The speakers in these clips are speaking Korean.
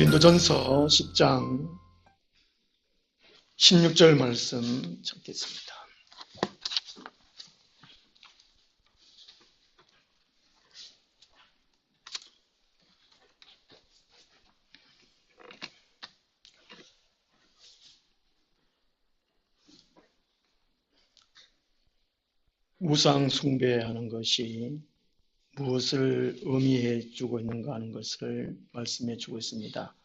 고린도전서 10장 16절 말씀 찾겠습니다. 우상 숭배하는 것이 무엇을 의미해 주고 있는가 하는 것을 말씀해 주고 있습니다.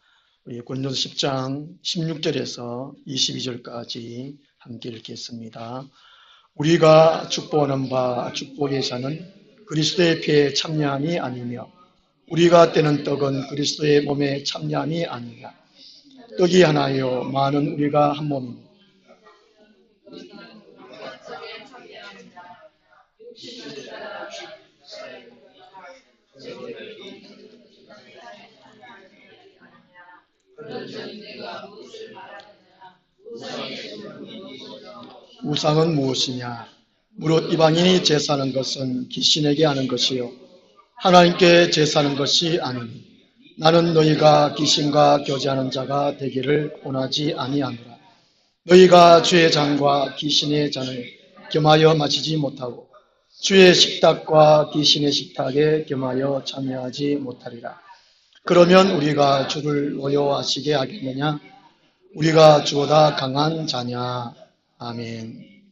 우리 고린도서 10장 16절에서 22절까지 함께 읽겠습니다. 우리가 축복하는 바 축복의 자는 그리스도의 피에 참여함이 아니며 우리가 떼는 떡은 그리스도의 몸에 참여함이 아니냐. 떡이 하나요 많은 우리가 한 몸이니 우상은 무엇이냐? 무릇 이방인이 제사하는 것은 귀신에게 하는 것이요 하나님께 제사하는 것이 아니니 나는 너희가 귀신과 교제하는 자가 되기를 원하지 아니하노라. 너희가 주의 잔과 귀신의 잔을 겸하여 마시지 못하고 주의 식탁과 귀신의 식탁에 겸하여 참여하지 못하리라. 그러면 우리가 주를 노여워하시게 하겠느냐? 우리가 주보다 강한 자냐? 아멘.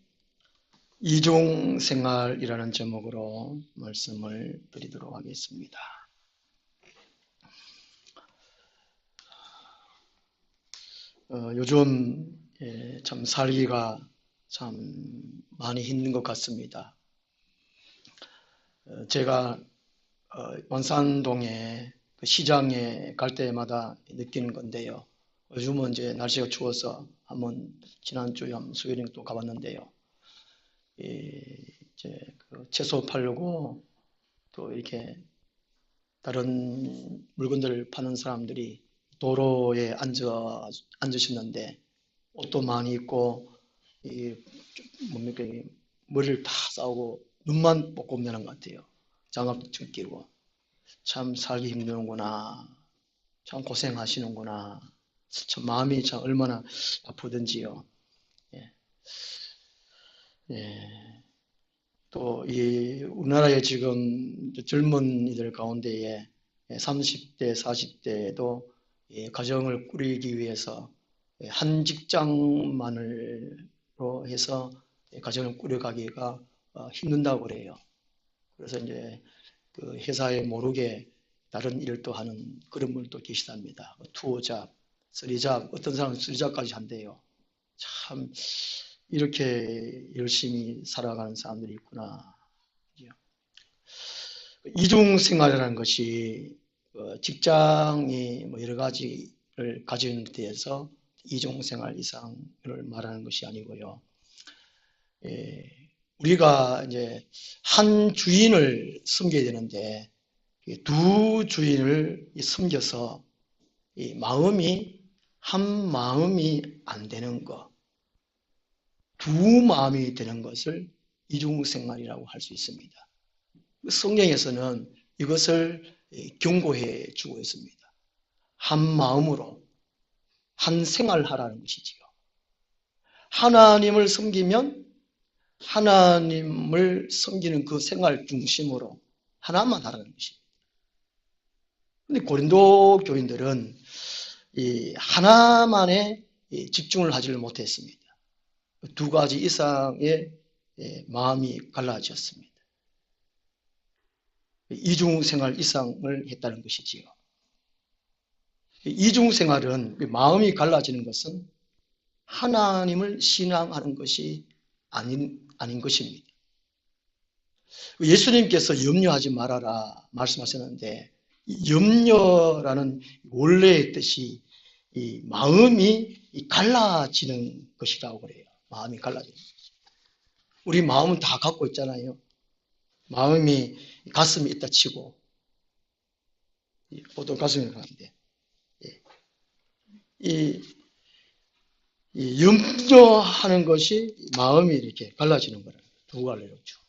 이중생활이라는 제목으로 말씀을 드리도록 하겠습니다. 요즘 참 살기가 참 많이 힘든 것 같습니다. 제가 원산동에 그 시장에 갈 때마다 느끼는 건데요. 요즘은 이제 날씨가 추워서 한번 지난주에 한번 수요일에 또 가봤는데요. 이제 그 채소 팔려고 또 이렇게 다른 물건들을 파는 사람들이 도로에 앉으셨는데 옷도 많이 입고 뭡니까 머리를 다 싸우고 눈만 뽀꼼내는 것 같아요. 장갑증 끼고 참 살기 힘드는구나. 참 고생하시는구나. 참 마음이 참 얼마나 아프든지요. 또 이 우리나라의 지금 젊은이들 가운데에 30대, 40대도 가정을 꾸리기 위해서 한 직장만으로 해서 가정을 꾸려가기가 힘든다고 그래요. 그래서 이제 그 회사에 모르게 다른 일도 하는 그런 분도 계시답니다. 투어잡, 쓰리잡, 어떤 사람은 쓰리잡까지 한대요. 참 이렇게 열심히 살아가는 사람들이 있구나. 이중생활이라는 것이 직장이 뭐 여러 가지를 가지는 데에서 이중생활 이상을 말하는 것이 아니고요. 우리가 이제 한 주인을 섬겨야 되는데 두 주인을 섬겨서 이 마음이 한 마음이 안 되는 것, 두 마음이 되는 것을 이중생활이라고 할 수 있습니다. 성경에서는 이것을 경고해 주고 있습니다. 한 마음으로 한 생활하라는 것이지요. 하나님을 섬기면 하나님을 섬기는 그 생활 중심으로 하나만 하라는 것입니다. 그런데 고린도 교인들은 이 하나만에 집중을 하지를 못했습니다. 두 가지 이상의 마음이 갈라졌습니다. 이중생활 이상을 했다는 것이지요. 이중생활은 마음이 갈라지는 것은 하나님을 신앙하는 것이 아닌 것입니다. 예수님께서 염려하지 말아라 말씀하셨는데 염려라는 원래의 뜻이 이 마음이 갈라지는 것이라고 그래요. 마음이 갈라지는 것. 우리 마음은 다 갖고 있잖아요. 마음이 가슴이 있다 치고 보통 가슴이 가는데 이 염려하는 것이 마음이 이렇게 갈라지는 거라. 두 갈래로 쭉.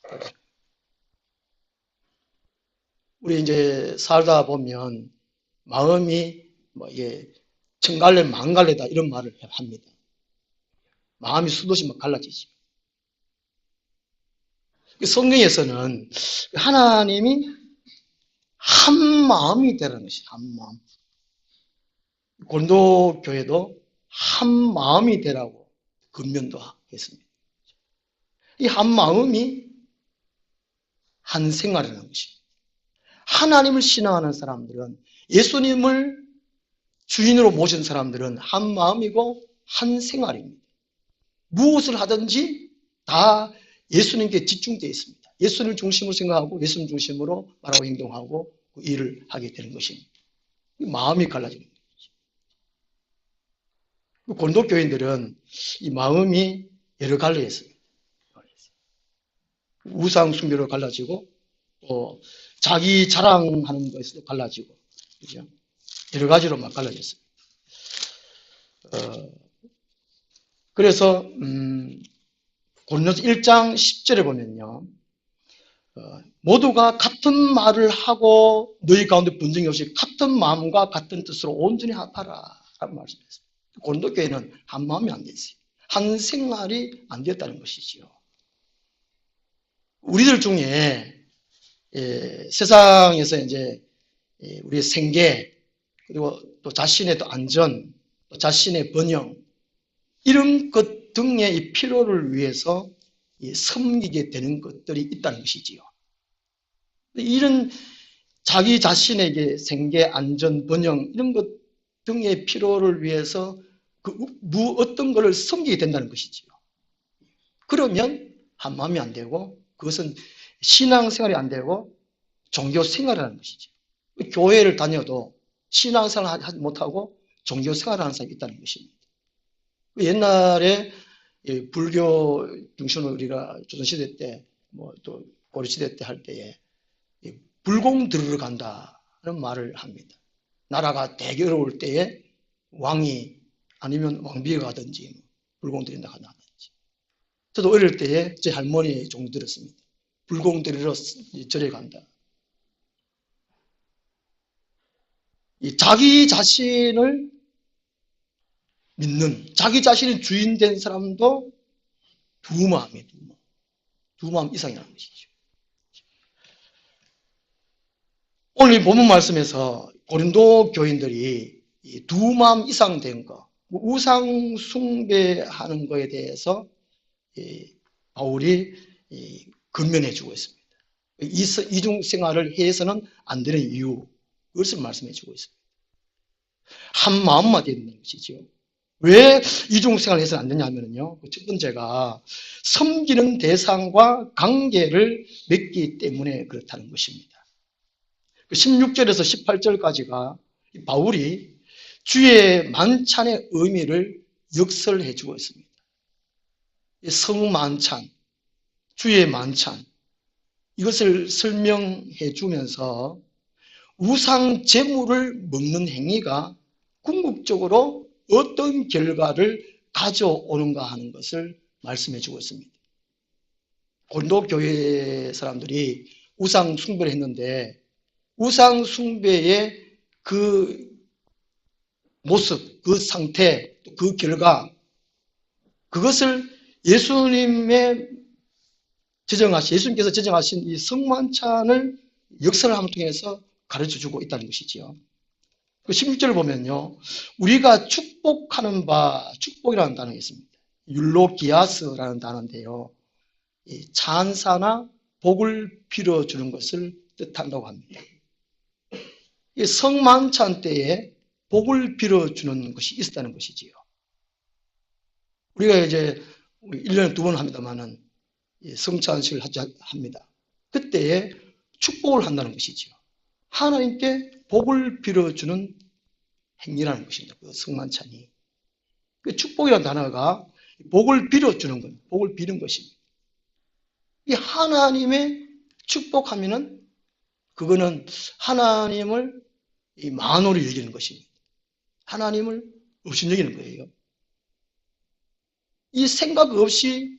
우리 이제 살다 보면 마음이 뭐 이게 청갈래 망갈래다 이런 말을 합니다. 마음이 수도시 막 갈라지죠. 성경에서는 하나님이 한 마음이 되라는 것이 한 마음. 고린도 교회도 한 마음이 되라고 권면도 했습니다. 이 한 마음이 한 생활이라는 것입니다. 하나님을 신앙하는 사람들은, 예수님을 주인으로 모신 사람들은 한 마음이고 한 생활입니다. 무엇을 하든지 다 예수님께 집중되어 있습니다. 예수님을 중심으로 생각하고 예수님 중심으로 말하고 행동하고 그 일을 하게 되는 것입니다. 마음이 갈라지는 거죠. 고린도 교인들은 이 마음이 여러 갈래 있습니다. 우상 숭배로 갈라지고 또 자기 자랑하는 것에도 갈라지고, 그죠? 여러 가지로 막 갈라졌습니다. 그래서 고린도서 1장 10절에 보면요, 모두가 같은 말을 하고 너희 가운데 분쟁이 없이 같은 마음과 같은 뜻으로 온전히 합하라 라고 말씀했습니다. 고린도 교회는 한 마음이 안 됐어요. 한 생활이 안 되었다는 것이지요. 우리들 중에 세상에서 이제 우리의 생계, 그리고 또 자신의 또 안전, 또 자신의 번영, 이런 것 등의 이 필요를 위해서 섬기게 되는 것들이 있다는 것이지요. 이런 자기 자신에게 생계, 안전, 번영 이런 것 등의 필요를 위해서 어떤 것을 섬기게 된다는 것이지요. 그러면 한 마음이 안 되고, 그것은 신앙생활이 안 되고 종교생활이라는 것이죠. 교회를 다녀도 신앙생활을 하지 못하고 종교생활을 하는 사람이 있다는 것입니다. 옛날에 불교 중심으로 우리가 조선시대 때, 뭐 또 고려시대 때 할 때에 불공 들으러 간다는 말을 합니다. 나라가 되게 어려울 때에 왕이 아니면 왕비가 가든지 불공 들인다 하든지. 저도 어릴 때에 제 할머니 종교 들었습니다. 불공 들으러 절에 간다. 자기 자신을 믿는, 자기 자신이 주인 된 사람도 두 마음이에요. 두 마음 이상이라는 것이죠. 오늘 이 본문 말씀에서 고린도 교인들이 두 마음 이상 된 거, 우상 숭배하는 것에 대해서 바울이 권면해 주고 있습니다. 이중 생활을 해서는 안 되는 이유, 그것을 말씀해 주고 있습니다. 한 마음만 되는 것이죠. 왜 이중 생활을 해서는 안 되냐면요, 첫 번째가 섬기는 대상과 관계를 맺기 때문에 그렇다는 것입니다. 16절에서 18절까지가 바울이 주의 만찬의 의미를 역설해 주고 있습니다. 성만찬, 주의 만찬, 이것을 설명해 주면서 우상 제물을 먹는 행위가 궁극적으로 어떤 결과를 가져오는가 하는 것을 말씀해 주고 있습니다. 고린도 교회 사람들이 우상 숭배를 했는데, 우상 숭배의 그 모습, 그 상태, 그 결과, 그것을 예수님께서 제정하신 이 성만찬을 역사를 함 통해서 가르쳐 주고 있다는 것이지요. 16절을 보면요, 우리가 축복하는 바, 축복이라는 단어가 있습니다. 율로기아스라는 단어인데요, 찬사나 복을 빌어주는 것을 뜻한다고 합니다. 성만찬 때에 복을 빌어주는 것이 있었다는 것이지요. 우리가 이제 1년에 2번 합니다만은 성찬식을 합니다. 그때에 축복을 한다는 것이지요. 하나님께 복을 빌어주는 행위라는 것입니다. 그 성만찬이. 그 축복이라는 단어가 복을 빌어주는 겁니다. 복을 비는 것입니다. 이 하나님의 축복하면은 그거는 하나님을 만으로 여기는 것입니다. 하나님을 없인 여기는 거예요. 이 생각 없이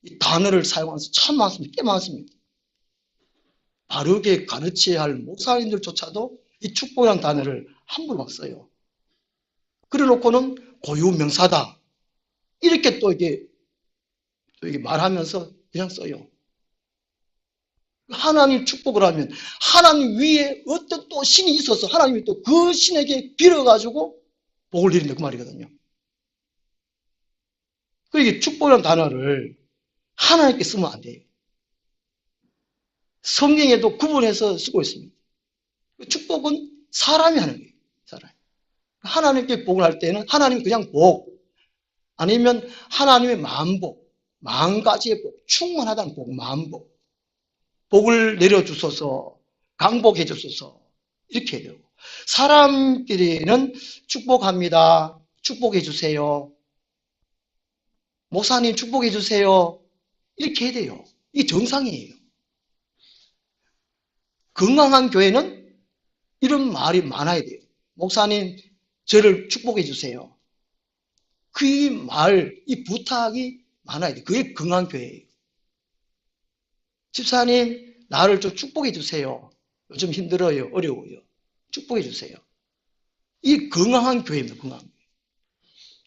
이 단어를 사용하면서 참 많습니다. 꽤 많습니다. 바르게 가르쳐야 할 목사님들조차도 이 축복이라는 단어를 함부로 막 써요. 그래 놓고는 고유명사다. 이렇게 또 이게 말하면서 그냥 써요. 하나님 축복을 하면 하나님 위에 어떤 또 신이 있어서 하나님이 또 그 신에게 빌어가지고 복을 내린다 그 말이거든요. 그러니까 축복이라는 단어를 하나님께 쓰면 안 돼요. 성경에도 구분해서 쓰고 있습니다. 축복은 사람이 하는 거예요. 사람. 하나님께 복을 할 때는 하나님 그냥 복, 아니면 하나님의 만복, 만 가지의 복, 충만하다는 복, 만복. 복을 내려주소서, 강복해 주소서, 이렇게 해야 되고. 사람끼리는 축복합니다. 축복해 주세요. 목사님 축복해 주세요. 이렇게 해야 돼요. 이게 정상이에요. 건강한 교회는 이런 말이 많아야 돼요. 목사님, 저를 축복해 주세요. 그 말, 이 부탁이 많아야 돼요. 그게 건강한 교회예요. 집사님, 나를 좀 축복해 주세요. 요즘 힘들어요. 어려워요. 축복해 주세요. 이 건강한 교회입니다. 건강한 교회.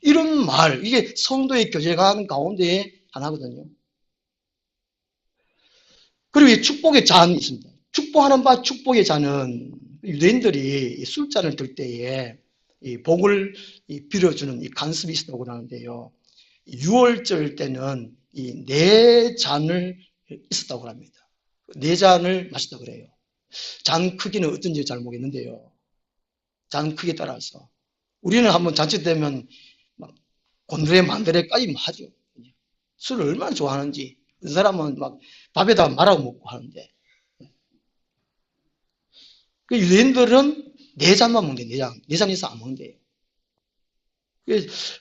이런 말, 이게 성도의 교제관 가운데 하나거든요. 그리고 이 축복의 잔이 있습니다. 축복하는 바 축복의 잔은 유대인들이 술잔을 들 때에 이 복을 빌어주는 이 간습이 있었다고 하는데요. 6월절 때는 이 4잔을 있었다고 합니다. 4잔을 마셨다고 그래요. 잔 크기는 어떤지 잘 모르겠는데요. 잔 크기에 따라서. 우리는 한번 잔치 되면 막 곤드레 만드레까지 하죠. 술을 얼마나 좋아하는지. 그 사람은 막 밥에다가 말아 먹고 하는데. 그 유대인들은 4잔만 먹는데, 4잔. 4잔 이상 안 먹는데요.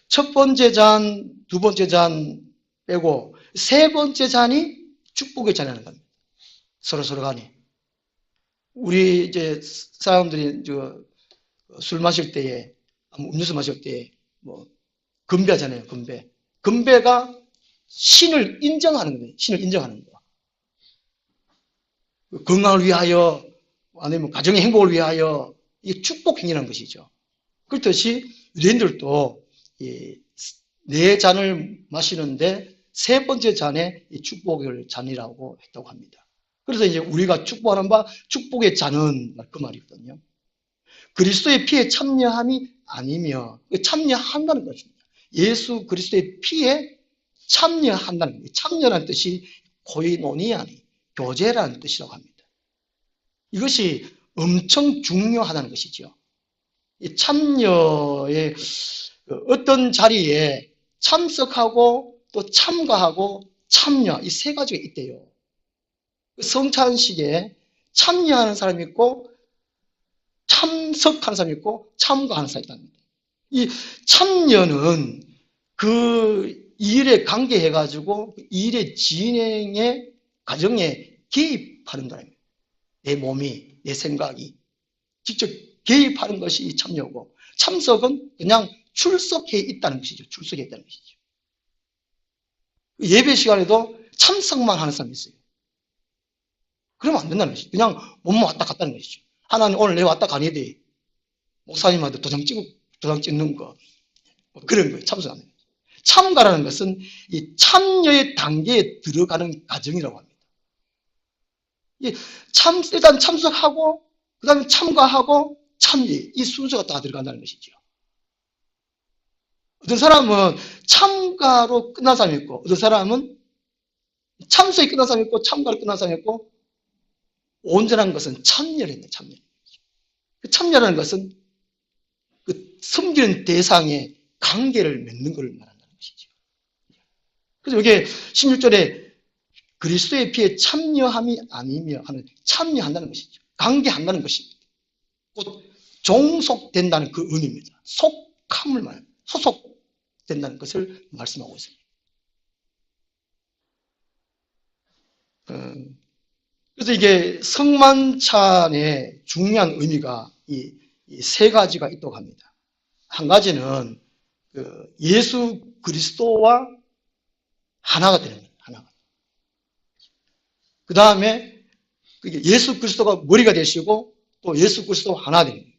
첫 번째 잔, 두 번째 잔 빼고, 세 번째 잔이 축복의 잔이라는 겁니다. 서로 간에. 우리 이제 사람들이 술 마실 때에, 음료수 마실 때에, 건배하잖아요, 건배. 건배가 신을 인정하는 거예요. 신을 인정하는 거. 건강을 위하여, 아니면 가정의 행복을 위하여, 이게 축복 행위라는 것이죠. 그렇듯이 유대인들도 네 잔을 마시는데 세 번째 잔에 이 축복의 잔이라고 했다고 합니다. 그래서 이제 우리가 축복하는 바 축복의 잔은 그 말이거든요. 그리스도의 피에 참여함이 아니며 참여한다는 것입니다. 예수 그리스도의 피에 참여한다는 거예요. 참여라는 뜻이 코이노니아니, 교제라는 뜻이라고 합니다. 이것이 엄청 중요하다는 것이죠. 이 참여의 어떤 자리에 참석하고 또 참가하고 참여, 이 세 가지가 있대요. 성찬식에 참여하는 사람이 있고 참석하는 사람이 있고 참가하는 사람이 있답니다. 이 참여는 그 일에 관계해가지고 일의 진행의 과정에 개입하는 거예요. 내 몸이, 내 생각이 직접 개입하는 것이 이 참여고, 참석은 그냥 출석해 있다는 것이죠. 출석해 있다는 것이죠. 예배 시간에도 참석만 하는 사람이 있어요. 그러면 안 된다는 것이죠. 그냥 몸만 왔다 갔다는 것이죠. 하나님 오늘 내 왔다 가니 돼. 목사님한테 도장 찍는 거. 그런 거예요. 참석하는 거예요. 참가라는 것은 이 참여의 단계에 들어가는 과정이라고 합니다. 일단 참석하고, 그 다음에 참가하고, 참여. 이 순서가 다 들어간다는 것이죠. 어떤 사람은 참가로 끝난 사람이 있고, 어떤 사람은 참석이 끝난 사람이 있고, 참가로 끝난 사람이 있고, 온전한 것은 참여를 했네, 참여. 참여라는 것은 그 섬기는 대상의 관계를 맺는 걸 말한다는 것이죠. 그래서 이게 16절에 그리스도의 피에 참여함이 아니며 하는 참여한다는 것이죠. 관계한다는 것입니다. 곧 종속된다는 그 의미입니다. 속함을 말합니다. 소속된다는 것을 말씀하고 있습니다. 그래서 이게 성만찬의 중요한 의미가 이 세 가지가 있다고 합니다. 한 가지는 예수 그리스도와 하나가 되는 거예요. 하나가. 그 다음에 예수 그리스도가 머리가 되시고 또 예수 그리스도와 하나 되는 거예요.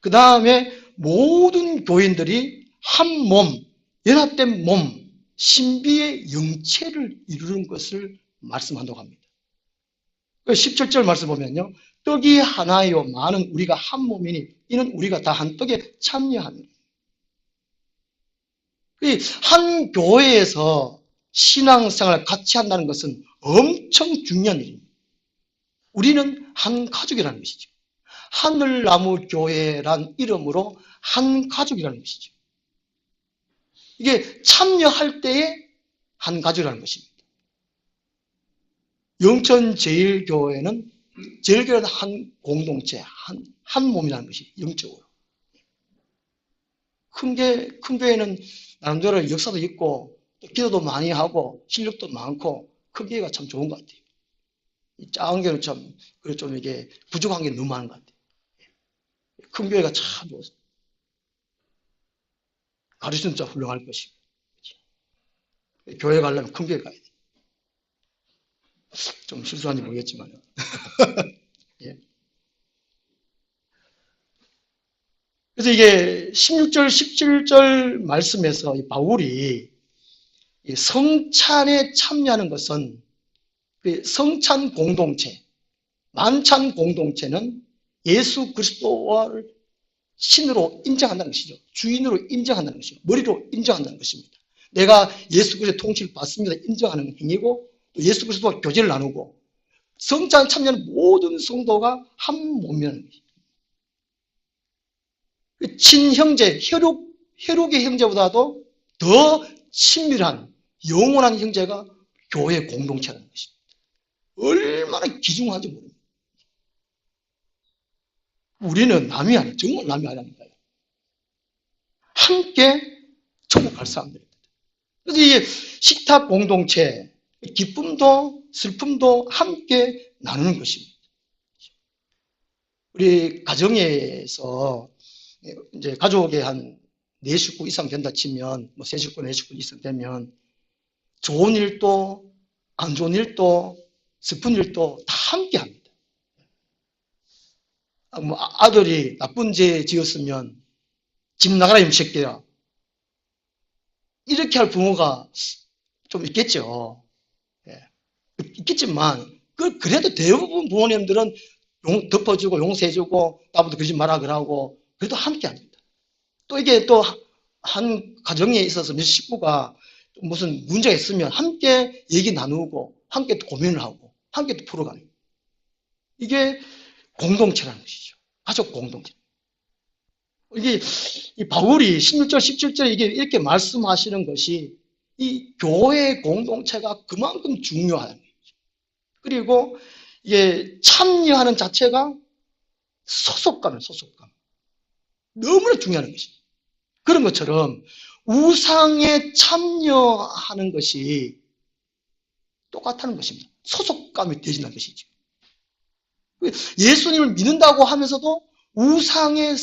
그 다음에 모든 교인들이 한 몸, 연합된 몸, 신비의 영체를 이루는 것을 말씀한다고 합니다. 17절 말씀 보면요. 떡이 하나요 많은 우리가 한 몸이니 이는 우리가 다 한 떡에 참여하는. 한 교회에서 신앙생활을 같이 한다는 것은 엄청 중요한 일입니다. 우리는 한 가족이라는 것이죠. 하늘나무 교회란 이름으로 한 가족이라는 것이죠. 이게 참여할 때에 한 가족이라는 것입니다. 영천제일교회는 제일교회는 한 공동체, 한 몸이라는 것이 영적으로. 큰 교회는 나름대로 역사도 있고 기도도 많이 하고 실력도 많고 큰 교회가 참 좋은 것 같아요. 이 작은 교회는 좀 이게 부족한 게 너무 많은 것 같아요. 큰 교회가 참 좋습니다. 가르치는 자 훌륭할 것이고. 교회 가려면 큰 교회 가야 돼. 좀 실수한지 모르겠지만. 예. 그래서 이게 16절, 17절 말씀에서 이 바울이 이 성찬에 참여하는 것은 그 성찬 공동체, 만찬 공동체는 예수 그리스도를 신으로 인정한다는 것이죠. 주인으로 인정한다는 것이죠. 머리로 인정한다는 것입니다. 내가 예수 그리스도의 통치를 받습니다. 인정하는 행위고 또 예수 그리스도와 교제를 나누고 성찬에 참여하는 모든 성도가 한 몸이라는 것입니다. 친형제, 혈육의 형제보다도 더 친밀한 영원한 형제가 교회 공동체라는 것입니다. 얼마나 귀중한지 모릅니다. 우리는 남이 아니에요. 정말 남이 아니라니까요. 함께 천국 갈 사람들입니다. 그래서 이 식탁 공동체, 기쁨도 슬픔도 함께 나누는 것입니다. 우리 가정에서 이제 가족에 한 4식구 이상 된다 치면, 뭐 3식구, 4식구 이상 되면 좋은 일도 안 좋은 일도 슬픈 일도 다 함께 합니다. 뭐 아들이 나쁜 죄 지었으면 집 나가라 이 새끼야. 이렇게 할 부모가 좀 있겠죠. 예. 있겠지만 그래도 대부분 부모님들은 덮어주고 용서해주고 나보다 그러지 마라 그러고 그래도 함께 합니다. 또 이게 또 한 가정에 있어서 몇 식구가 무슨 문제가 있으면 함께 얘기 나누고 함께 또 고민을 하고 함께 또 풀어가는 거예요. 이게 공동체라는 것이죠. 가족 공동체. 이게 이 바울이 16절, 17절에 이게 이렇게 말씀하시는 것이 이 교회 공동체가 그만큼 중요하다는 거죠. 그리고 이게 참여하는 자체가 소속감이에요, 소속감. 너무나 중요한 것입니다. 그런 것처럼 우상에 참여하는 것이 똑같다는 것입니다. 소속감이 되진다는 것이죠. 예수님을 믿는다고 하면서도 우상에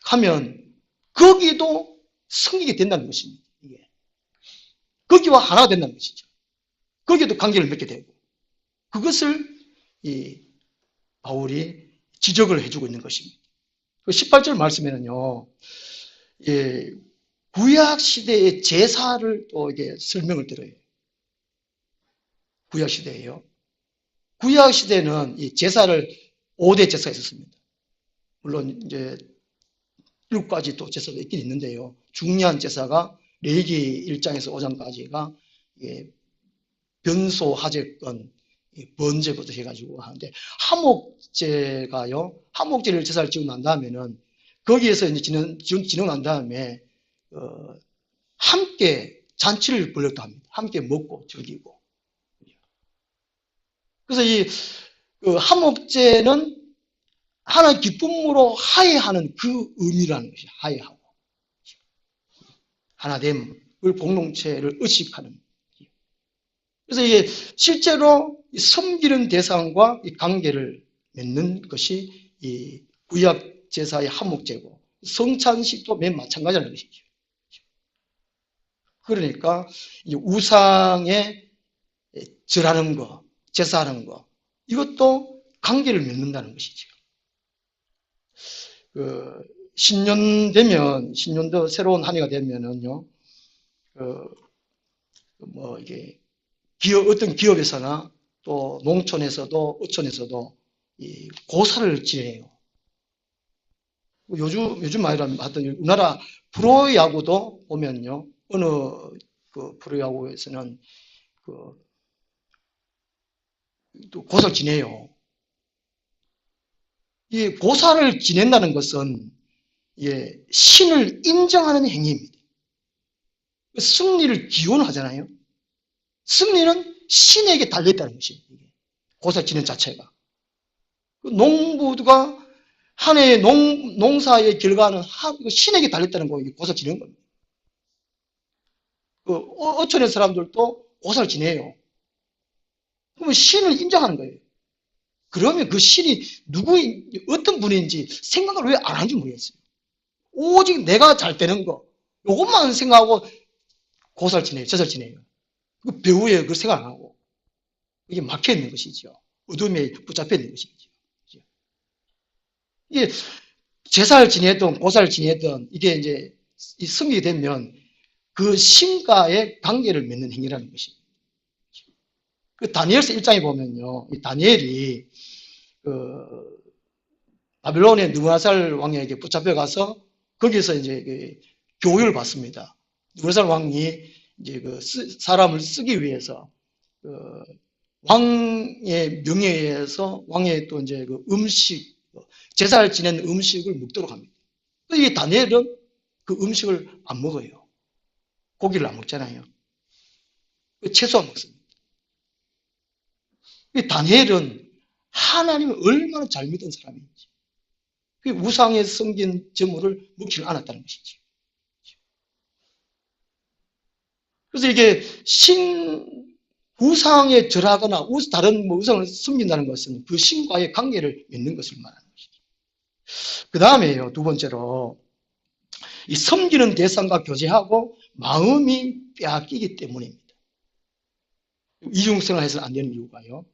하면 거기도 성기게 된다는 것입니다. 이게. 거기와 하나가 된다는 것이죠. 거기에도 관계를 맺게 되고 그것을 이 바울이 지적을 해주고 있는 것입니다. 18절 말씀에는요, 예, 구약 시대의 제사를 또 이게 설명을 드려요. 구약 시대에요. 구약 시대는 이 제사를 5대 제사가 있었습니다. 물론 이제 7가지 또 제사도 있긴 있는데요. 중요한 제사가 레위기 1장에서 5장까지가 변소, 하제권, 번제부터 해가지고 하는데 하목제가요. 하목제를 제사를 지고 난 다음에는 거기에서 이제 지내고 난 다음에 함께 잔치를 벌였다 합니다. 함께 먹고 즐기고. 그래서 이 하목제는 하나의 기쁨으로 화해하는 그 의미라는 것이 화해하고 하나됨을 공동체를 의식하는. 그래서 이게 실제로 섬기는 대상과 이 관계를 맺는 것이 이 구약 제사의 한목제고 성찬식도 맨 마찬가지라는 것이죠. 그러니까 이 우상에 절하는 거, 제사하는 거 이것도 관계를 맺는다는 것이죠. 신년도 새로운 한 해가 되면은요, 이게 어떤 기업에서나 또 농촌에서도 어촌에서도 이 고사를 지내요. 요즘 말이라면 하여튼 우리나라 프로야구도 보면요, 어느 그 프로야구에서는 또 고사를 지내요. 이 고사를 지낸다는 것은 신을 인정하는 행위입니다. 승리를 기원하잖아요. 승리는 신에게 달려있다는 것이에요. 고사 지낸 자체가. 농부가 한 해의 농사의 결과는 신에게 달렸다는 거, 고사를 지낸 겁니다. 어촌의 사람들도 고사를 지내요. 그러면 신을 인정하는 거예요. 그러면 그 신이 어떤 분인지 생각을 왜 안 하는지 모르겠어요. 오직 내가 잘 되는 거, 이것만 생각하고 고사를 지내요. 제사를 지내요. 그 배후에 그걸 생각 안 하고. 이게 막혀 있는 것이죠. 어둠에 붙잡혀 있는 것이죠. 이게 제사를 지내던 고사를 지내던 이게 이제 성립이 되면 그 신과의 관계를 맺는 행위라는 것입니다. 그 다니엘서 1장에 보면요, 이 다니엘이 바빌론의 느부갓네살 왕에게 붙잡혀 가서 거기서 이제 교육을 받습니다. 느부갓네살 왕이 이제 사람을 쓰기 위해서 왕의 명예에 의해서 왕의 또 이제 음식, 제사를 지내는 음식을 먹도록 합니다. 이 다니엘은 그 음식을 안 먹어요. 고기를 안 먹잖아요. 채소만 먹습니다. 이 다니엘은 하나님을 얼마나 잘 믿던 사람인지, 그 우상에 섬긴 제물을 먹지를 않았다는 것이죠. 그래서 이게 우상에 절하거나 다른 우상을 섬긴다는 것은 그 신과의 관계를 맺는 것을 말하는 것이죠. 그 다음에요, 두 번째로, 이 섬기는 대상과 교제하고 마음이 빼앗기기 때문입니다. 이중생활해서는 안 되는 이유가요.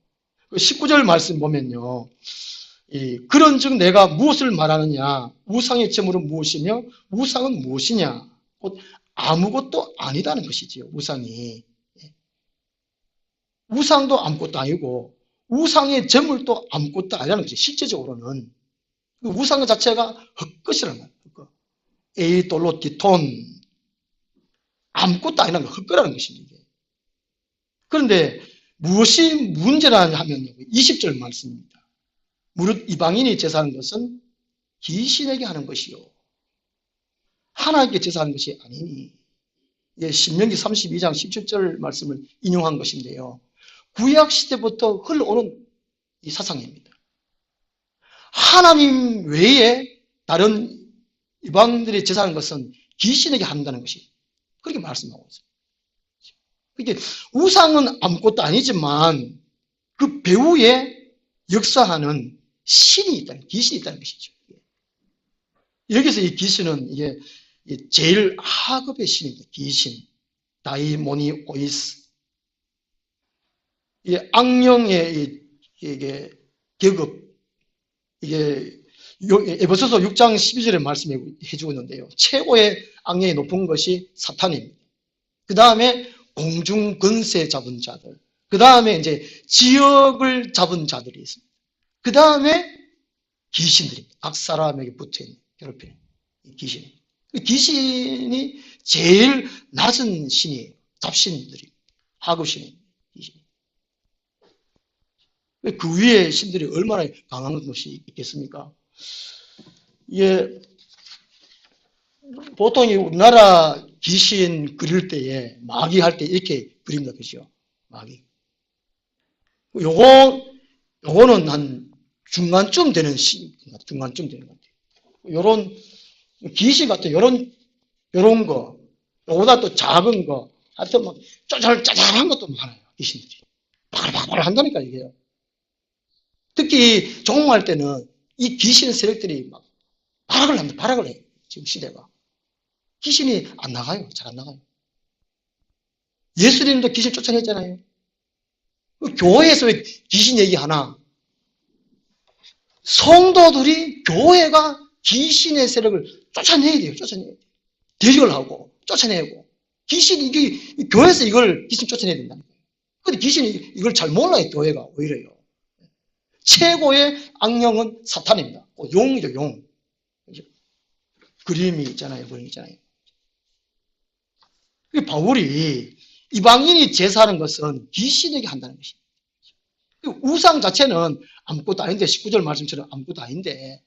19절 말씀 보면요, 그런즉 내가 무엇을 말하느냐, 우상의 제물은 무엇이며 우상은 무엇이냐, 곧 아무것도 아니다는 것이지요. 우상도 아무것도 아니고 우상의 제물도 아무것도 아니라는 것이 실제적으로는 그 우상 자체가 헛것이라는 거예요. 에이돌로티톤, 아무것도 아니라는 거, 헛거라는 것입니다. 그런데 무엇이 문제라 하면 20절 말씀입니다. 무릇 이방인이 제사하는 것은 귀신에게 하는 것이요 하나님께 제사하는 것이 아니니. 신명기 32장 17절 말씀을 인용한 것인데요, 구약 시대부터 흘러오는 이 사상입니다. 하나님 외에 다른 이방인들이 제사하는 것은 귀신에게 한다는 것이 그렇게 말씀하고 있어요. 이게 우상은 아무것도 아니지만 그 배후에 역사하는 신이 있다는, 귀신이 있다는 것이죠. 여기서 이 귀신은 이게 제일 하급의 신입니다. 귀신, 다이모니 오이스. 이게 악령의 이게 계급, 이게 에베소서 6장 12절에 말씀해 주고 있는데요, 최고의 악령이 높은 것이 사탄입니다. 그 다음에 공중 권세 잡은 자들, 그 다음에 이제 지역을 잡은 자들이 있습니다. 그 다음에 귀신들이 각 사람에게 붙어있는, 괴롭히는 귀신. 귀신이 제일 낮은 신이에요. 잡신들이, 하급신이 귀신. 그 위에 신들이 얼마나 강한 것이 있겠습니까? 이게 보통 우리나라 귀신 그릴 때에 마귀 할 때 이렇게 그립니다. 그죠? 마귀. 요거는 한 중간쯤 되는 중간쯤 되는 것 같아요. 요런 귀신 같은 요런 거, 요보다 또 작은 거, 하여튼 막 짜잘한 것도 많아요. 귀신들이. 바글바글 한다니까, 이게요. 특히 종말 때는 이 귀신 세력들이 막 발악을 해요. 지금 시대가. 귀신이 안 나가요. 잘 안 나가요. 예수님도 귀신 쫓아냈잖아요. 교회에서 왜 귀신 얘기하나? 성도들이 교회가 귀신의 세력을 쫓아내야 돼요. 쫓아내야 돼요. 대적을 하고 쫓아내고. 귀신이 이게 교회에서 이걸 귀신 쫓아내야 된다는 거예요. 근데 귀신이 이걸 잘 몰라요. 교회가 오히려요. 최고의 악령은 사탄입니다. 용이죠, 용. 그림이 있잖아요. 그림 있잖아요. 바울이 이방인이 제사하는 것은 귀신에게 한다는 것입니다. 우상 자체는 아무것도 아닌데 19절 말씀처럼 아무것도 아닌데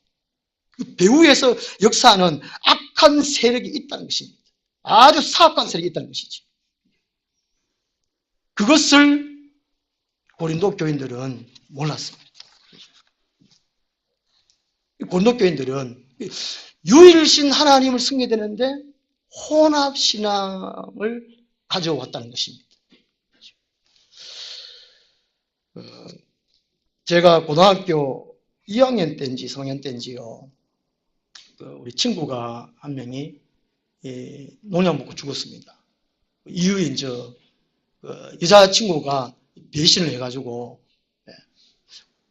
배후에서 역사하는 악한 세력이 있다는 것입니다. 아주 사악한 세력이 있다는 것이지. 그것을 고린도 교인들은 몰랐습니다. 고린도 교인들은 유일신 하나님을 섬겨야 되는데 혼합신앙을 가져왔다는 것입니다. 제가 고등학교 2학년 때인지 3학년 때인지요, 우리 친구가 한 명이 농약 먹고 죽었습니다. 이유인 여자친구가 배신을 해가지고,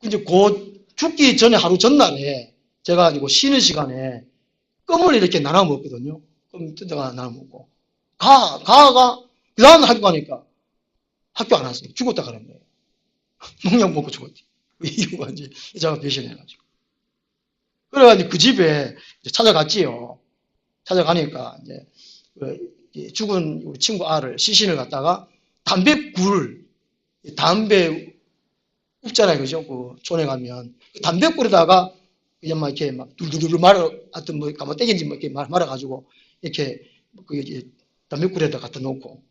이제 곧 죽기 전에 하루 전날에 제가 가지고 쉬는 시간에 껌을 이렇게 나눠 먹거든요. 껌 뜯어가 나눠 먹고. 그 다음 학교 가니까 학교 안 왔어요. 죽었다 가는 거예요. 농약 먹고 죽었대. 이유가 이제 여자가 배신해가지고. 그래가지고 그 집에 찾아갔지요. 찾아가니까 이제 죽은 우리 친구 알을 시신을 갖다가 담배 웃잖아요, 그죠? 그 촌에 가면 담배꿀에다가 그냥 막 이렇게 막 둘둘둘 말아, 하여튼 뭐 가마떼기인지 뭐 이렇게 말아가지고 이렇게 그 담배꿀에다 갖다 놓고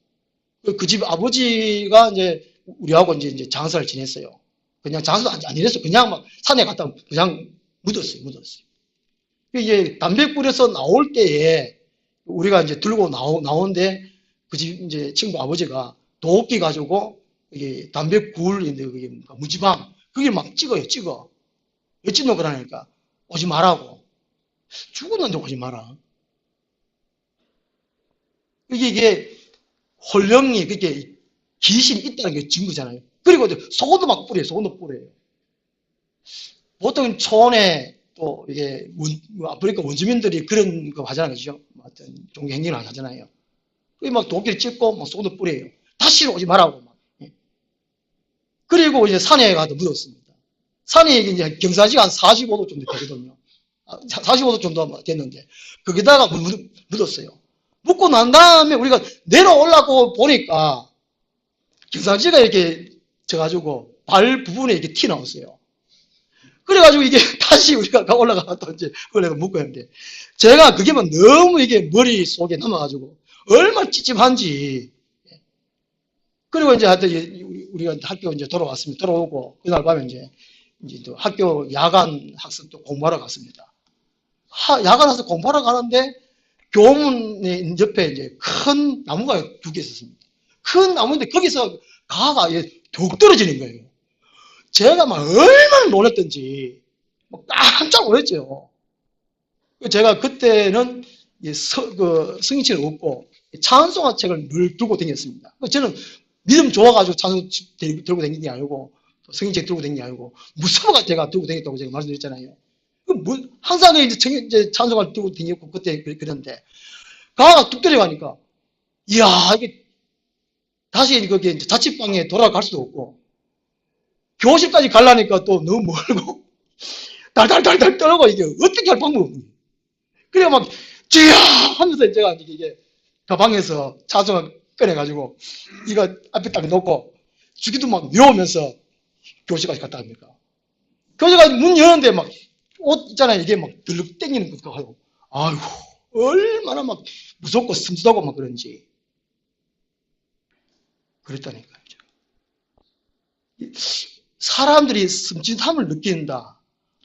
그 집 아버지가 이제 우리하고 이제 장사를 지냈어요. 그냥 장사도 안 지냈어. 그냥 막 산에 갔다 그냥 묻었어요. 이게 담배꿀에서 나올 때에 우리가 이제 들고 나오는데 그 집 이제 친구 아버지가 도끼 가지고 이게 담배꿀인데 그게 무지방 그게 막 찍어. 왜 찍는 거라니까 오지 말라고. 죽었는데 오지 마라. 이게 홀령이 그게 귀신이 있다는 게 증거잖아요. 그리고 속옷도 막 뿌려요. 보통 촌에 또 이게 아프리카 원주민들이 그런 거 하잖아요. 그죠? 어떤 종교 행위를 하잖아요. 그게 막 도끼를 찍고 막 속옷도 뿌려요. 다시 오지 말라고 막. 그리고 이제 산에 가서 묻었습니다. 산이 이제 경사지가 한 45도 정도 되거든요. 45도 정도 됐는데 거기다가 묻었어요. 묻고 난 다음에 우리가 내려오려고 보니까 경사지가 이렇게 져가지고 발 부분에 이렇게 티 나왔어요. 그래가지고 이게 다시 우리가 올라가서 또 이제 그걸 내가 묶어야 하는데 제가 그게 막 너무 이게 머릿속에 남아가지고 얼마나 찝찝한지. 그리고 이제 하여튼 우리가 학교 이제 돌아왔습니다. 돌아오고 그날 밤에 이제 또 학교 야간 학습 또 공부하러 갔습니다. 야간 학습 공부하러 가는데 교문 옆에 이제 큰 나무가 2개 있었습니다. 큰 나무인데 거기서 가가 툭 떨어지는 거예요. 제가 막 얼마나 놀랐던지 깜짝 놀랐죠. 제가 그때는 성인책을 없고 찬송화 책을 늘 들고 다녔습니다. 저는 믿음 좋아가지고 찬송 들고 다니는 게 아니고 성인책 들고 다니는 게 아니고 무서워가 제가 들고 다녔다고 제가 말씀드렸잖아요. 항상 이제 찬송화 들고 다녔고 그때 그랬는데 가가 뚝 떨어가니까 이야 이게 다시 거기 자취방에 돌아갈 수도 없고 교실까지 가려니까 또 너무 멀고 달달달달 떨고 이게 어떻게 할 방법이 없는 거예요. 그래 막 쥐야 하면서 제가 이게 가방에서 찬송화 꺼내가지고 이거 앞에 딱 놓고 주기도 막 외우면서 교실까지 갔다 합니까. 교실까지 문 여는데 막 옷 있잖아요. 이게 막 들럭 땡기는 것도 하고 아이고 얼마나 막 무섭고 섬찟하고 막 그런지 그랬다니까요. 사람들이 섬찟함을 느낀다,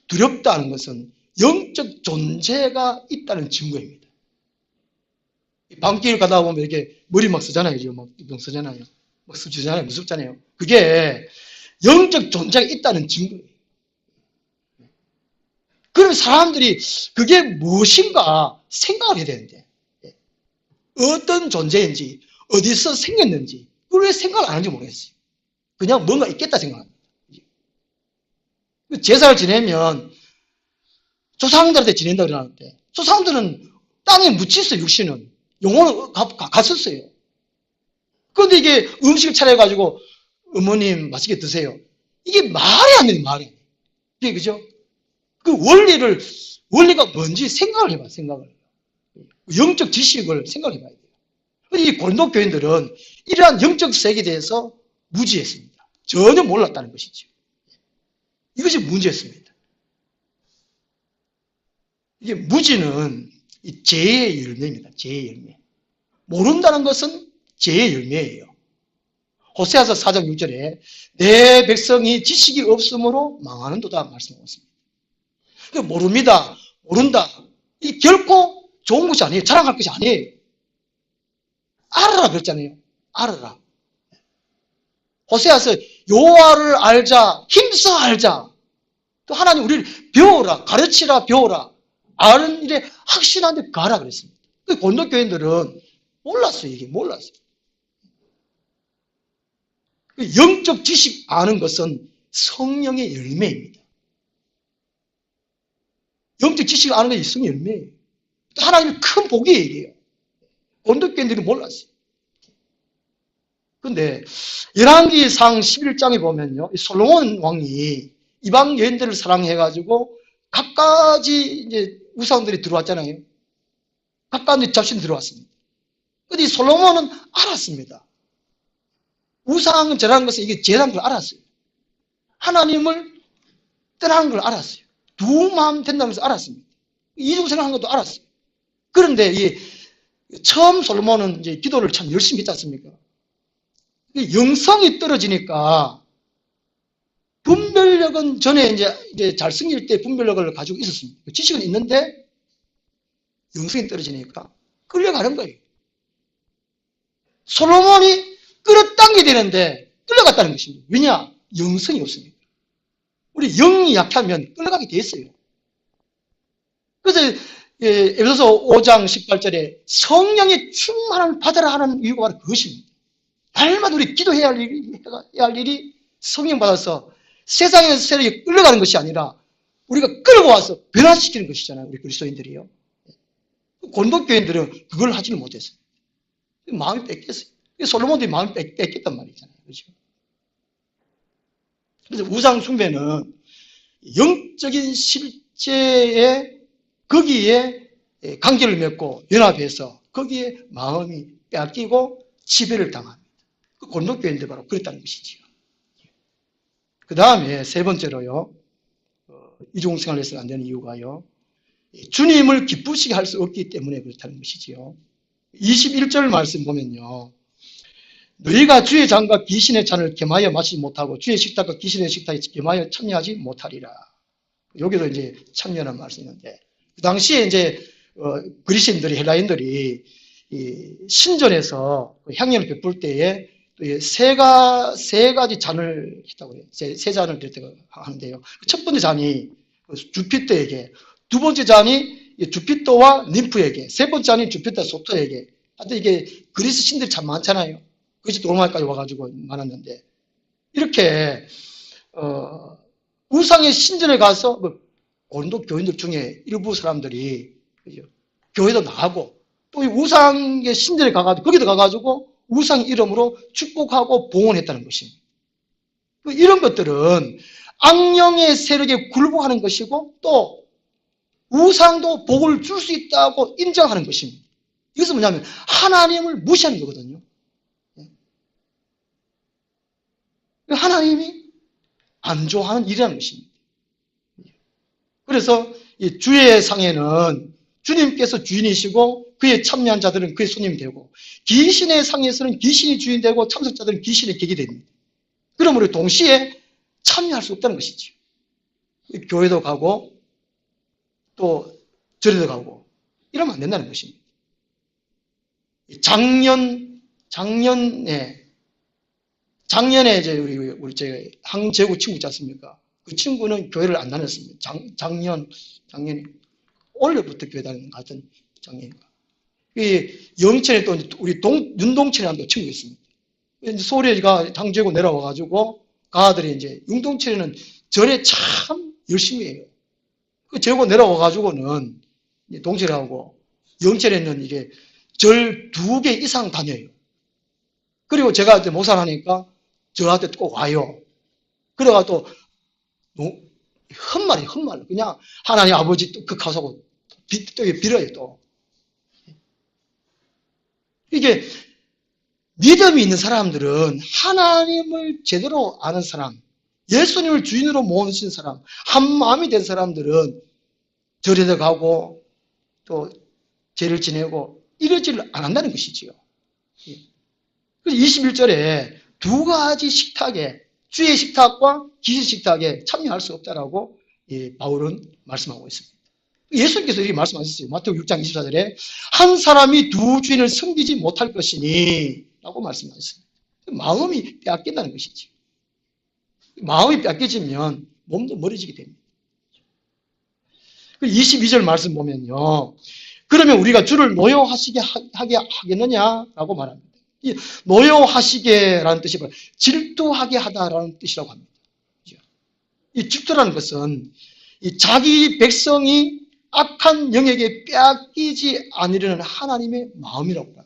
두렵다는 것은 영적 존재가 있다는 증거입니다. 밤길 가다 보면 이렇게 머리 막 쓰잖아요. 막 이동 쓰잖아요. 막 쓰잖아요. 무섭잖아요. 그게 영적 존재가 있다는 증거예요. 그럼 사람들이 그게 무엇인가 생각을 해야 되는데 어떤 존재인지 어디서 생겼는지 그걸 왜 생각을 안 하는지 모르겠어요. 그냥 뭔가 있겠다 생각합니다. 제사를 지내면 조상들한테 지낸다 그러는데 조상들은 땅에 묻혔어요. 육신은. 영혼은 갔었어요. 그런데 이게 음식을 차려가지고 어머님 맛있게 드세요. 이게 말이 안 되는 말이에요. 이게 그죠? 그 원리가 뭔지 생각을 해봐요. 생각을. 영적 지식을 생각해 봐야 돼요. 이 고린도 교인들은 이러한 영적 세계에 대해서 무지했습니다. 전혀 몰랐다는 것이죠. 이것이 문제였습니다. 이게 무지는 죄의 열매입니다. 죄의 열매. 모른다는 것은 죄의 열매예요. 호세아서 4장 6절에 내 백성이 지식이 없으므로 망하는도다 말씀하고 있습니다. 모릅니다. 모른다. 이 결코 좋은 것이 아니에요. 자랑할 것이 아니에요. 알아라 그랬잖아요. 알아라. 호세아서 여호와를 알자, 힘써 알자. 또 하나님 우리를 배워라, 가르치라, 배워라. 아는 일에 확신한 데 가라 그랬습니다. 그 고린도 교인들은 몰랐어요. 이게 몰랐어요. 영적 지식 아는 것은 성령의 열매입니다. 영적 지식을 아는 것이 성령의 열매예요. 또 하나님의 큰 복이에요. 이게요. 고린도 교인들이 몰랐어요. 그런데 열왕기상 11장에 보면요, 솔로몬 왕이 이방 여인들을 사랑해가지고 갖가지 이제 우상들이 들어왔잖아요. 갖가지 잡신이 들어왔습니다. 그런데 솔로몬은 알았습니다. 우상은 저라는 것은 이게 죄라는 걸 알았어요. 하나님을 떠나는 걸 알았어요. 두 마음 된다는 것을 알았습니다. 이중 생각한 것도 알았어요. 그런데 처음 솔로몬은 이제 기도를 참 열심히 했지 않습니까? 영성이 떨어지니까 분별력은 전에 이제 잘 승릴 때 분별력을 가지고 있었습니다. 지식은 있는데 영성이 떨어지니까 끌려가는 거예요. 솔로몬이 끌어당겨야 되는데 끌려갔다는 것입니다. 왜냐? 영성이 없으니까. 우리 영이 약하면 끌려가게 돼 있어요. 그래서 에베소서 5장 18절에 성령의 충만함을 받아라 하는 이유가 바로 그것입니다. 날마다 우리 기도해야 할 일이 성령 받아서 세상의 세력이 끌려가는 것이 아니라 우리가 끌고 와서 변화시키는 것이잖아요. 우리 그리스도인들이요. 고린도 교인들은 그걸 하지를 못했어요. 마음이 뺏겼어요. 솔로몬도 마음이 뺏겼단 말이잖아요. 그렇죠? 그래서 우상 숭배는 영적인 실제에 거기에 관계를 맺고 연합해서 거기에 마음이 빼앗기고 지배를 당합니다. 그 고린도 교인들 바로 그랬다는 것이지요. 그 다음에 세 번째로요, 이중생활을 해서는 안 되는 이유가요, 주님을 기쁘시게 할 수 없기 때문에 그렇다는 것이지요. 21절 말씀 보면요, 너희가 주의 잔과 귀신의 잔을 겸하여 마시지 못하고 주의 식탁과 귀신의 식탁에 겸하여 참여하지 못하리라. 여기도 이제 참여라는 말씀이 있는데, 그 당시에 이제 그리스인들이, 헬라인들이 신전에서 향연을 베풀 때에 세 가지 잔을 했다고 해요. 세 잔을 드렸다고 하는데요. 첫 번째 잔이 주피터에게, 두 번째 잔이 주피터와 님프에게, 세 번째 잔이 주피터 소토에게. 하여튼 이게 그리스 신들이 참 많잖아요. 그것이 로마까지 와가지고 많았는데, 이렇게 우상의 신전에 가서 고린도 교인들 중에 일부 사람들이 교회도 나가고 또 우상의 신전에 가가지고 거기도 가가지고 우상 이름으로 축복하고 봉헌했다는 것입니다. 이런 것들은 악령의 세력에 굴복하는 것이고 또 우상도 복을 줄 수 있다고 인정하는 것입니다. 이것은 뭐냐면 하나님을 무시하는 거거든요. 하나님이 안 좋아하는 일이라는 것입니다. 그래서 이 주의 상에는 주님께서 주인이시고 그에 참여한 자들은 그의 손님이 되고, 귀신의 상에서는 귀신이 주인 되고 참석자들은 귀신의 객이 됩니다. 그러므로 동시에 참여할 수 없다는 것이죠. 교회도 가고 또 절에도 가고 이러면 안 된다는 것입니다. 작년에 이제 우리 제 항제구 친구 있지 않습니까? 그 친구는 교회를 안 다녔습니다. 작년에 올해부터 교회 다니는 것 같은 작년인가. 이 영천에 또 우리 윤동천이라는 또 친구가 있습니다. 소리가 항제구 내려와가지고 그 아들이 이제 윤동천에는 절에 참 열심히 해요. 그 재고 내려와가지고는 동철하고 영철에는 이게 절 2개 이상 다녀요. 그리고 제가 이제 목사를 하니까 저한테 꼭 와요. 그래가 또 헛말로 그냥 하나님 아버지 그 가서고 또 빌어요 또. 이게 믿음이 있는 사람들은 하나님을 제대로 아는 사람, 예수님을 주인으로 모신 사람, 한 마음이 된 사람들은 절에도 가고 또 제를 지내고 이러지를 안 한다는 것이지요. 그래서 21절에 2가지 식탁에 주의 식탁과 기실 식탁에 참여할 수 없다라고 바울은 말씀하고 있습니다. 예수님께서 이렇게 말씀하셨어요. 마태복음 6장 24절에 한 사람이 2 주인을 섬기지 못할 것이니 라고 말씀하셨습니다. 마음이 빼앗긴다는 것이지. 마음이 빼앗겨지면 몸도 멀어지게 됩니다. 22절 말씀 보면요. 그러면 우리가 주를 노여하시게 하게 하겠느냐라고 말합니다. 이 노여하시게라는 뜻이 뭐예요? 질투하게 하다라는 뜻이라고 합니다. 이 질투라는 것은 이 자기 백성이 악한 영에게 빼앗기지 않으려는 하나님의 마음이라고 합니다.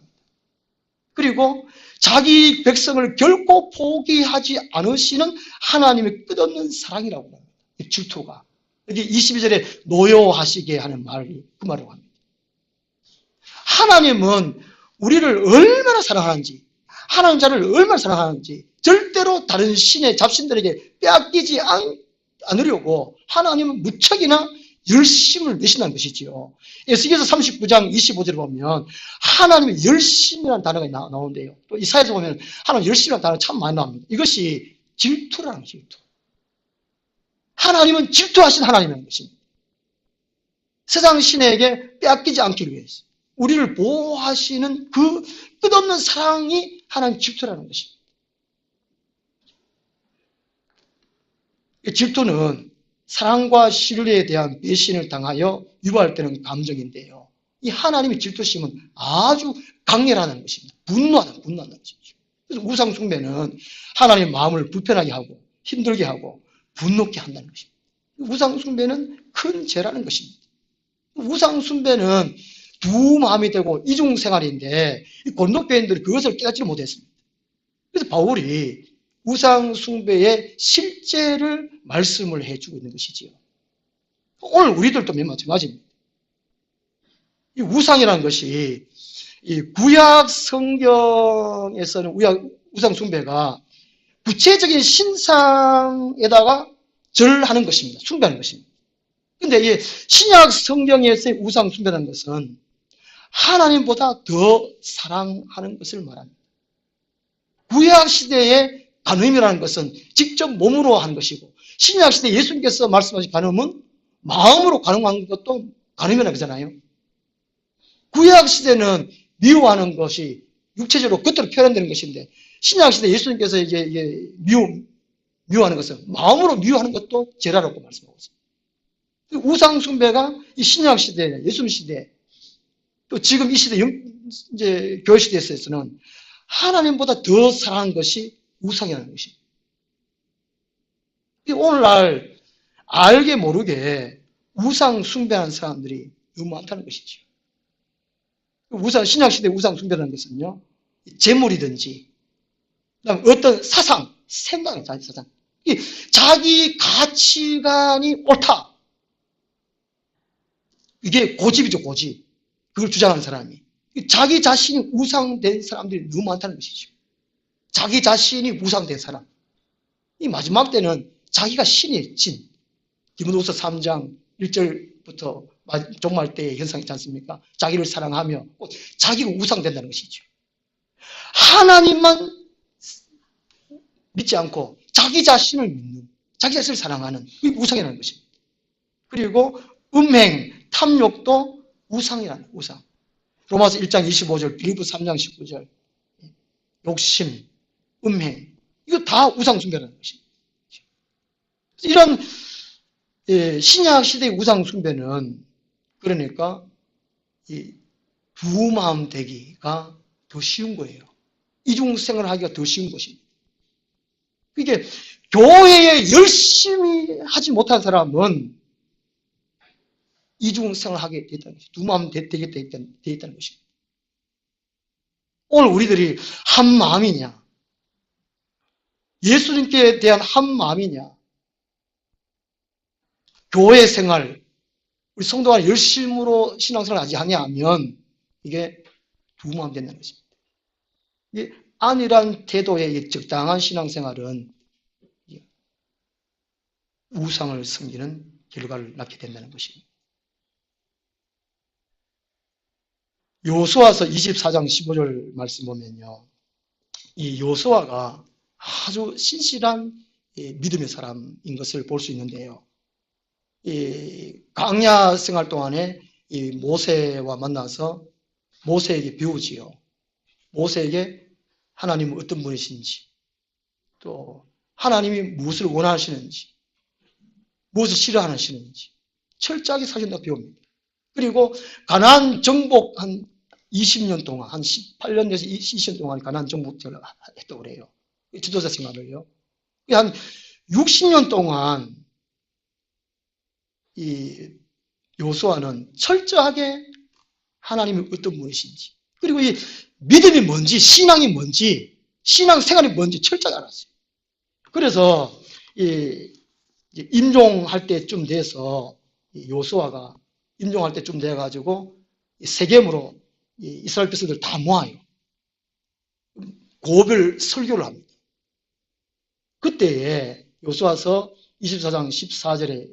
그리고 자기 백성을 결코 포기하지 않으시는 하나님의 끝없는 사랑이라고 합니다. 이 질투가. 여기 22절에 노여하시게 하는 말이 그 말이라고 합니다. 하나님은 우리를 얼마나 사랑하는지, 하나님 자를 얼마나 사랑하는지 절대로 다른 신의 잡신들에게 빼앗기지 않으려고 하나님은 무척이나 열심을 내신다는 것이지요. 에스겔서 39장 25절에 보면 하나님의 열심이라는 단어가 나오는데요. 또 이사야서 보면 하나님 열심이라는 단어가 참 많이 나옵니다. 이것이 질투라는 질투. 하나님은 질투하신 하나님이라는 것입니다. 세상 신에게 빼앗기지 않기를 위해서 우리를 보호하시는 그 끝없는 사랑이 하나님 질투라는 것입니다. 질투는 사랑과 신뢰에 대한 배신을 당하여 유발할 때는 감정인데요. 이 하나님의 질투심은 아주 강렬하다는 것입니다. 분노하다는 것이죠. 그래서 우상 숭배는 하나님의 마음을 불편하게 하고 힘들게 하고 분노케 한다는 것입니다. 우상 숭배는 큰 죄라는 것입니다. 우상 숭배는 2 마음이 되고 이중 생활인데 이 고린도교인들이 그것을 깨닫지 못했습니다. 그래서 바울이 우상 숭배의 실제를 말씀을 해주고 있는 것이지요. 오늘 우리들도 마찬가지입니다. 이 우상이라는 것이 이 구약 성경에서는 우상 숭배가 구체적인 신상에다가 절하는 것입니다. 숭배하는 것입니다. 그런데 이 신약 성경에서의 우상 숭배라는 것은 하나님보다 더 사랑하는 것을 말합니다. 구약 시대의 간음이라는 것은 직접 몸으로 하는 것이고 신약 시대 예수님께서 말씀하신 간음은 마음으로 간음하는 것도 간음이라는 거잖아요. 구약 시대는 미워하는 것이 육체적으로 겉으로 표현되는 것인데 신약 시대 예수님께서 이제 미워하는 것은 마음으로 미워하는 것도 죄라고 말씀하고 있습니다. 우상 숭배가 이 신약 시대, 예수님 시대 또 지금 이 시대 이제 교회 시대에서는 하나님보다 더 사랑하는 것이 우상이라는 것입니다. 오늘날 알게 모르게 우상 숭배하는 사람들이 너무 많다는 것이죠. 신약시대 우상 숭배라는 것은요, 재물이든지, 그다음에 어떤 사상, 생각이 자기 사상. 자기 가치관이 옳다. 이게 고집이죠, 고집. 그걸 주장하는 사람이. 자기 자신이 우상된 사람들이 너무 많다는 것이죠. 자기 자신이 우상된 사람. 이 마지막 때는 자기가 신의 진. 디모데후서 3장 1절부터 종말 때의 현상이 있지 않습니까? 자기를 사랑하며 자기가 우상된다는 것이죠. 하나님만 믿지 않고 자기 자신을 믿는, 자기 자신을 사랑하는 이 우상이라는 것입니다. 그리고 음행, 탐욕도 우상이라는 우상. 로마서 1장 25절, 빌립보 3장 19절, 욕심, 음행, 이거 다 우상숭배라는 것입니다. 이런 신약 시대의 우상숭배는 그러니까 이 두 마음 되기가 더 쉬운 거예요. 이중생활을 하기가 더 쉬운 것입니다. 이게 교회에 열심히 하지 못한 사람은 이중생활을 하게 되었다는 것입니다. 두 마음 되게 되어 있다는 것입니다. 오늘 우리들이 한 마음이냐? 예수님께 대한 한 마음이냐? 교회 생활, 우리 성도가 열심으로 신앙생활을 하지 아니하면 이게 두 마음 된다는 것입니다. 이게 안일한 태도의 적당한 신앙생활은 우상을 섬기는 결과를 낳게 된다는 것입니다. 여호수아서 24장 15절 말씀 보면요, 이 여호수아가 아주 신실한 믿음의 사람인 것을 볼 수 있는데요, 이 광야 생활 동안에 이 모세와 만나서 모세에게 배우지요. 모세에게 하나님은 어떤 분이신지, 또 하나님이 무엇을 원하시는지, 무엇을 싫어하시는지 철저하게 사준다고 배웁니다. 그리고 가나안 정복 한 20년 동안, 한 18년에서 20년 동안 가나안 정복을 했다고 그래요. 지도자 생활을요. 한 60년 동안 이 여호수아는 철저하게 하나님이 어떤 분이신지, 그리고 이 믿음이 뭔지, 신앙이 뭔지, 신앙 생활이 뭔지 철저하게 알았어요. 그래서 임종할 때쯤 돼서 여호수아가 임종할 때쯤 돼가지고 세겜으로 이스라엘 백성들 다 모아요. 고별 설교를 합니다. 그때에 여호수아서 24장 14절에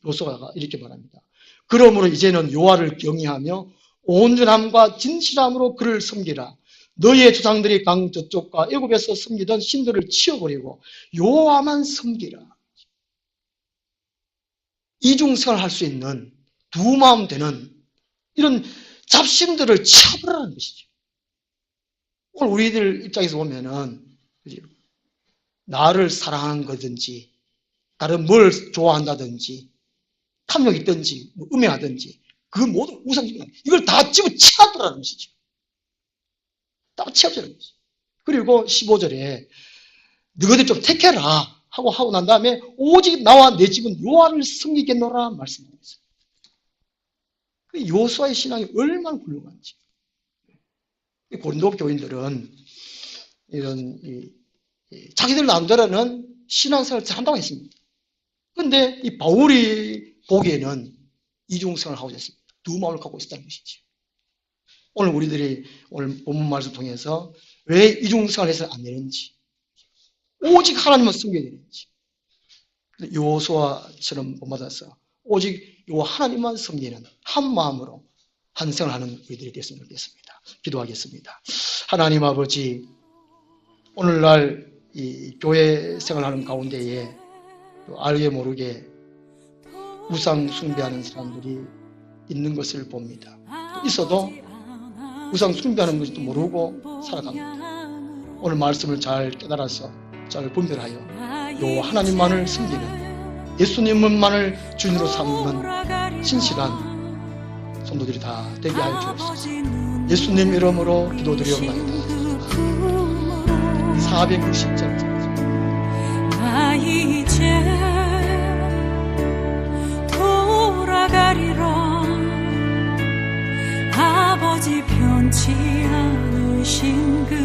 여호수아가 이렇게 말합니다. 그러므로 이제는 여호와를 경외하며 온전함과 진실함으로 그를 섬기라. 너희의 조상들이 강 저쪽과 애굽에서 섬기던 신들을 치워버리고 여호와만 섬기라. 이중생활을 할 수 있는 두 마음 되는 이런 잡신들을 치워버리라는 것이죠. 오늘 우리들 입장에서 보면은 나를 사랑하는 거든지, 다른 뭘 좋아한다든지, 탐욕이 있든지, 음해하든지, 그 모든 우상적인 이걸 다 집어치워버리라는 것이죠. 다 치워버리는 것이죠. 그리고 15절에 너희들 좀 택해라 하고 난 다음에 오직 나와 내 집은 여호와를 섬기겠노라 말씀합니다. 여호수아의 신앙이 얼마나 훌륭한지. 고린도 교인들은 이런 자기들 나름대로는 신앙생활을 잘한다고 했습니다. 그런데 이 바울이 보기에는 이중생활을 하고 있습니다. 두 마음을 갖고 있었다는 것이죠. 오늘 우리들이 오늘 본문 말씀 통해서 왜 이중생활을 해서 안 되는지, 오직 하나님만 섬겨야 되는지, 여호수아처럼 본받아서 오직 요 하나님만 섬기는 한 마음으로 한 생활하는 우리들이 되었으면 좋겠습니다. 기도하겠습니다. 하나님 아버지, 오늘날 이 교회 생활하는 가운데에 알게 모르게 우상 숭배하는 사람들이 있는 것을 봅니다. 있어도 우상 숭배하는 것도 모르고 살아갑니다. 오늘 말씀을 잘 깨달아서 잘 분별하여 요 하나님만을 섬기는, 예수님만을 주인으로 삼는 신실한 성도들이 다 되게 하여 주옵소서. 예수님 이름으로 기도드리옵나이다. 460절. 나 이제 돌아가리라. 아버지 편치 않으신 그